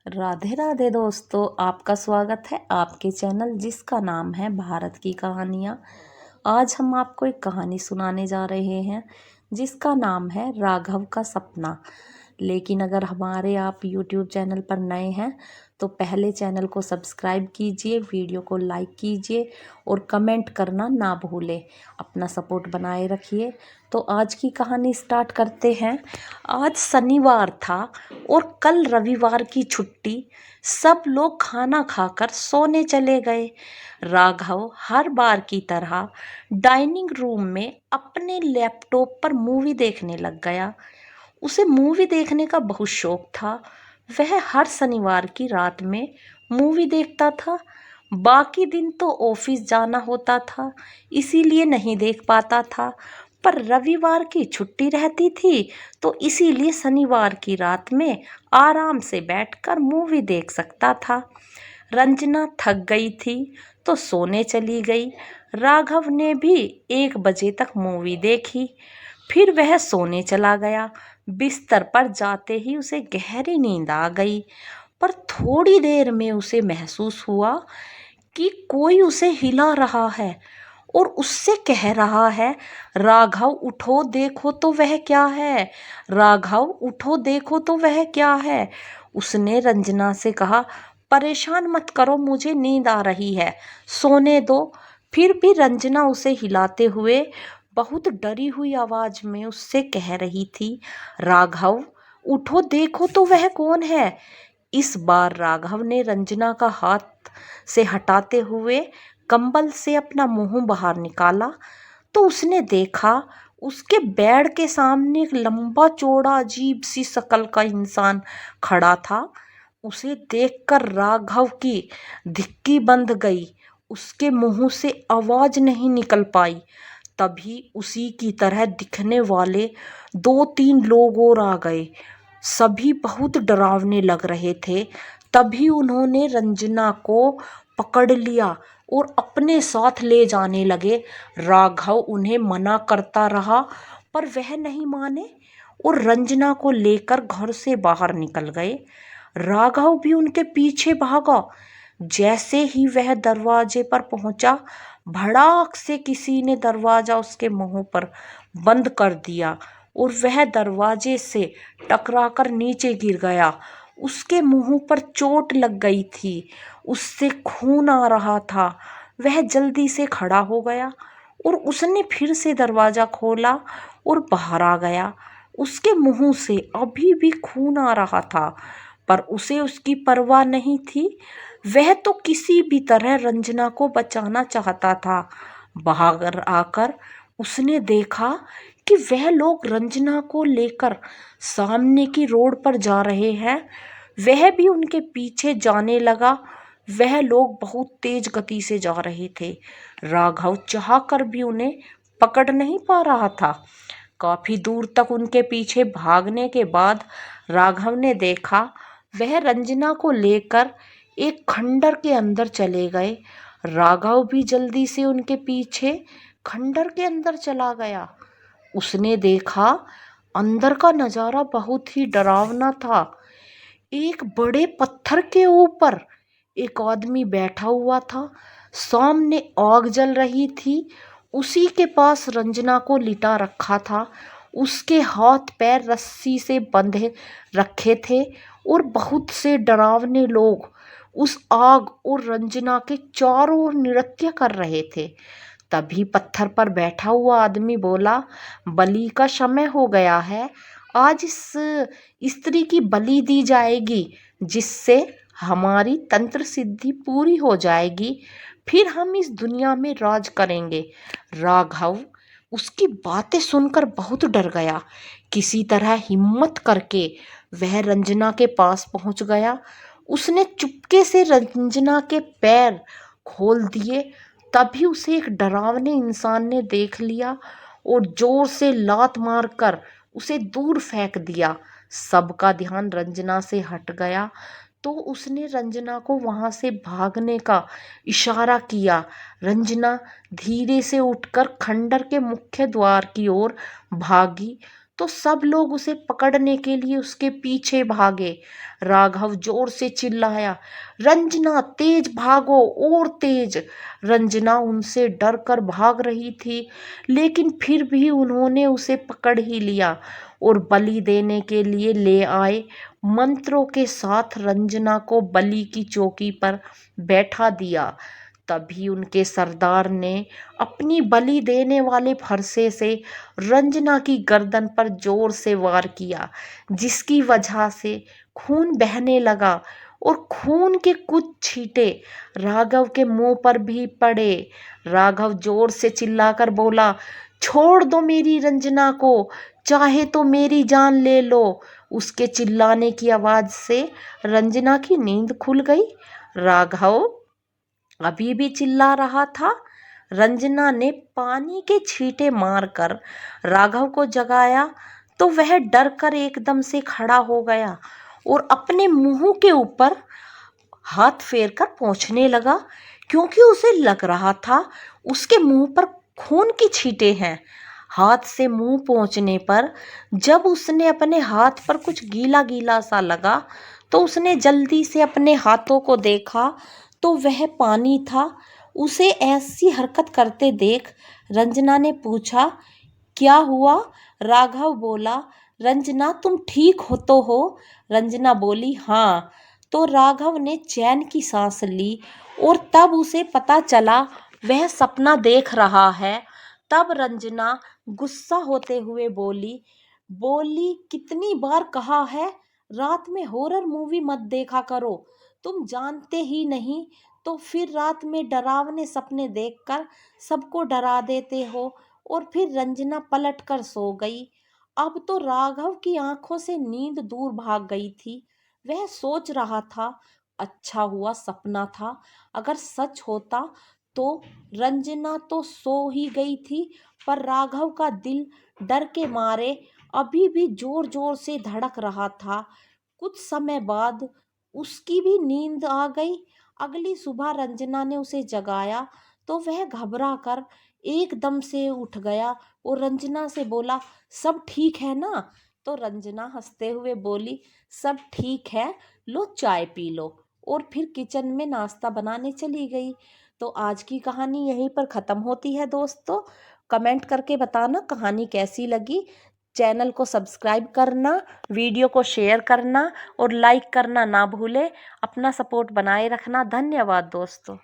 राधे राधे दोस्तों, आपका स्वागत है आपके चैनल जिसका नाम है भारत की कहानियाँ। आज हम आपको एक कहानी सुनाने जा रहे हैं जिसका नाम है राघव का सपना। लेकिन अगर हमारे आप YouTube चैनल पर नए हैं तो पहले चैनल को सब्सक्राइब कीजिए, वीडियो को लाइक कीजिए और कमेंट करना ना भूलें। अपना सपोर्ट बनाए रखिए। तो आज की कहानी स्टार्ट करते हैं। आज शनिवार था और कल रविवार की छुट्टी। सब लोग खाना खाकर सोने चले गए। राघव हर बार की तरह डाइनिंग रूम में अपने लैपटॉप पर मूवी देखने लग गया। उसे मूवी देखने का बहुत शौक था। वह हर शनिवार की रात में मूवी देखता था। बाकी दिन तो ऑफिस जाना होता था, इसीलिए नहीं देख पाता था। पर रविवार की छुट्टी रहती थी तो इसीलिए शनिवार की रात में आराम से बैठकर मूवी देख सकता था। रंजना थक गई थी तो सोने चली गई। राघव ने भी 1 बजे तक मूवी देखी, फिर वह सोने चला गया। बिस्तर पर जाते ही उसे गहरी नींद आ गई। पर थोड़ी देर में उसे महसूस हुआ कि कोई उसे हिला रहा है और उससे कह रहा है, राघव उठो देखो तो वह क्या है, राघव उठो देखो तो वह क्या है। उसने रंजना से कहा, परेशान मत करो, मुझे नींद आ रही है, सोने दो। फिर भी रंजना उसे हिलाते हुए बहुत डरी हुई आवाज में उससे कह रही थी, राघव उठो देखो तो वह कौन है। इस बार राघव ने रंजना का हाथ से हटाते हुए कंबल से अपना मुंह बाहर निकाला तो उसने देखा उसके बेड के सामने एक लंबा चौड़ा अजीब सी शक्ल का इंसान खड़ा था। उसे देखकर राघव की धिक्की बंध गई। उसके मुंह से आवाज नहीं निकल पाई। तभी उसी की तरह दिखने वाले 2-3 लोग और आ गए। सभी बहुत डरावने लग रहे थे। तभी उन्होंने रंजना को पकड़ लिया और अपने साथ ले जाने लगे। राघव उन्हें मना करता रहा पर वह नहीं माने और रंजना को लेकर घर से बाहर निकल गए। राघव भी उनके पीछे भागा। जैसे ही वह दरवाजे पर पहुंचा, भड़ाक से किसी ने दरवाजा उसके मुंह पर बंद कर दिया और वह दरवाजे से टकराकर नीचे गिर गया। उसके मुंह पर चोट लग गई थी, उससे खून आ रहा था। वह जल्दी से खड़ा हो गया और उसने फिर से दरवाजा खोला और बाहर आ गया। उसके मुंह से अभी भी खून आ रहा था पर उसे उसकी परवाह नहीं थी। वह तो किसी भी तरह रंजना को बचाना चाहता था। बाहर आकर उसने देखा कि वह लोग रंजना को लेकर सामने की रोड पर जा रहे हैं। वह भी उनके पीछे जाने लगा। वह लोग बहुत तेज गति से जा रहे थे। राघव चाहकर भी उन्हें पकड़ नहीं पा रहा था। काफी दूर तक उनके पीछे भागने के बाद राघव ने देखा वह रंजना को लेकर एक खंडर के अंदर चले गए। राघव भी जल्दी से उनके पीछे खंडर के अंदर चला गया। उसने देखा अंदर का नजारा बहुत ही डरावना था। एक बड़े पत्थर के ऊपर एक आदमी बैठा हुआ था। सामने आग जल रही थी। उसी के पास रंजना को लिटा रखा था। उसके हाथ पैर रस्सी से बंधे रखे थे और बहुत से डरावने लोग उस आग और रंजना के चारों ओर नृत्य कर रहे थे। तभी पत्थर पर बैठा हुआ आदमी बोला, बलि का समय हो गया है। आज इस स्त्री की बलि दी जाएगी जिससे हमारी तंत्र सिद्धि पूरी हो जाएगी। फिर हम इस दुनिया में राज करेंगे। राघव उसकी बातें सुनकर बहुत डर गया। किसी तरह हिम्मत करके वह रंजना के पास पहुंच गया। उसने चुपके से रंजना के पैर खोल दिए। तभी उसे एक डरावने इंसान ने देख लिया और जोर से लात मारकर उसे दूर फेंक दिया। सबका ध्यान रंजना से हट गया तो उसने रंजना को वहां से भागने का इशारा किया। रंजना धीरे से उठकर खंडर के मुख्य द्वार की ओर भागी तो सब लोग उसे पकड़ने के लिए उसके पीछे भागे। राघव जोर से चिल्लाया, रंजना तेज भागो और तेज। रंजना उनसे डर कर भाग रही थी, लेकिन फिर भी उन्होंने उसे पकड़ ही लिया और बलि देने के लिए ले आए। मंत्रों के साथ रंजना को बलि की चौकी पर बैठा दिया। तभी उनके सरदार ने अपनी बलि देने वाले फरसे से रंजना की गर्दन पर जोर से वार किया, जिसकी वजह से खून बहने लगा और खून के कुछ छींटे राघव के मुंह पर भी पड़े। राघव जोर से चिल्लाकर बोला, छोड़ दो मेरी रंजना को, चाहे तो मेरी जान ले लो। उसके चिल्लाने की आवाज से रंजना की नींद खुल गई। राघव अभी भी चिल्ला रहा था। रंजना ने पानी के छींटे मारकर राघव को जगाया तो वह डर कर एकदम से खड़ा हो गया और अपने मुंह के ऊपर हाथ फेरकर पोंछने लगा, क्योंकि उसे लग रहा था उसके मुंह पर खून की छींटे हैं। हाथ से मुंह पोंछने पर जब उसने अपने हाथ पर कुछ गीला गीला सा लगा तो उसने जल्दी से अपने हाथों को देखा तो वह पानी था। उसे ऐसी हरकत करते देख रंजना ने पूछा, क्या हुआ? राघव बोला, रंजना तुम ठीक हो तो हो? रंजना बोली, हाँ। तो राघव ने चैन की सांस ली और तब उसे पता चला वह सपना देख रहा है। तब रंजना गुस्सा होते हुए बोली कितनी बार कहा है रात में हॉरर मूवी मत देखा करो, तुम जानते ही नहीं तो फिर रात में डरावने सपने देखकर सबको डरा देते हो। और फिर रंजना पलट कर सो गई। अब तो राघव की आंखों से नींद दूर भाग गई थी। वह सोच रहा था, अच्छा हुआ सपना था, अगर सच होता तो रंजना तो सो ही गई थी, पर राघव का दिल डर के मारे अभी भी जोर जोर से धड़क रहा था। कुछ समय बाद उसकी भी नींद आ गई। अगली सुबह रंजना ने उसे जगाया तो वह घबरा कर एकदम से उठ गया और रंजना से बोला, सब ठीक है ना? तो रंजना हंसते हुए बोली, सब ठीक है, लो चाय पी लो। और फिर किचन में नाश्ता बनाने चली गई। तो आज की कहानी यहीं पर ख़त्म होती है दोस्तों। कमेंट करके बताना कहानी कैसी लगी। चैनल को सब्सक्राइब करना, वीडियो को शेयर करना और लाइक करना ना भूलें। अपना सपोर्ट बनाए रखना। धन्यवाद दोस्तों।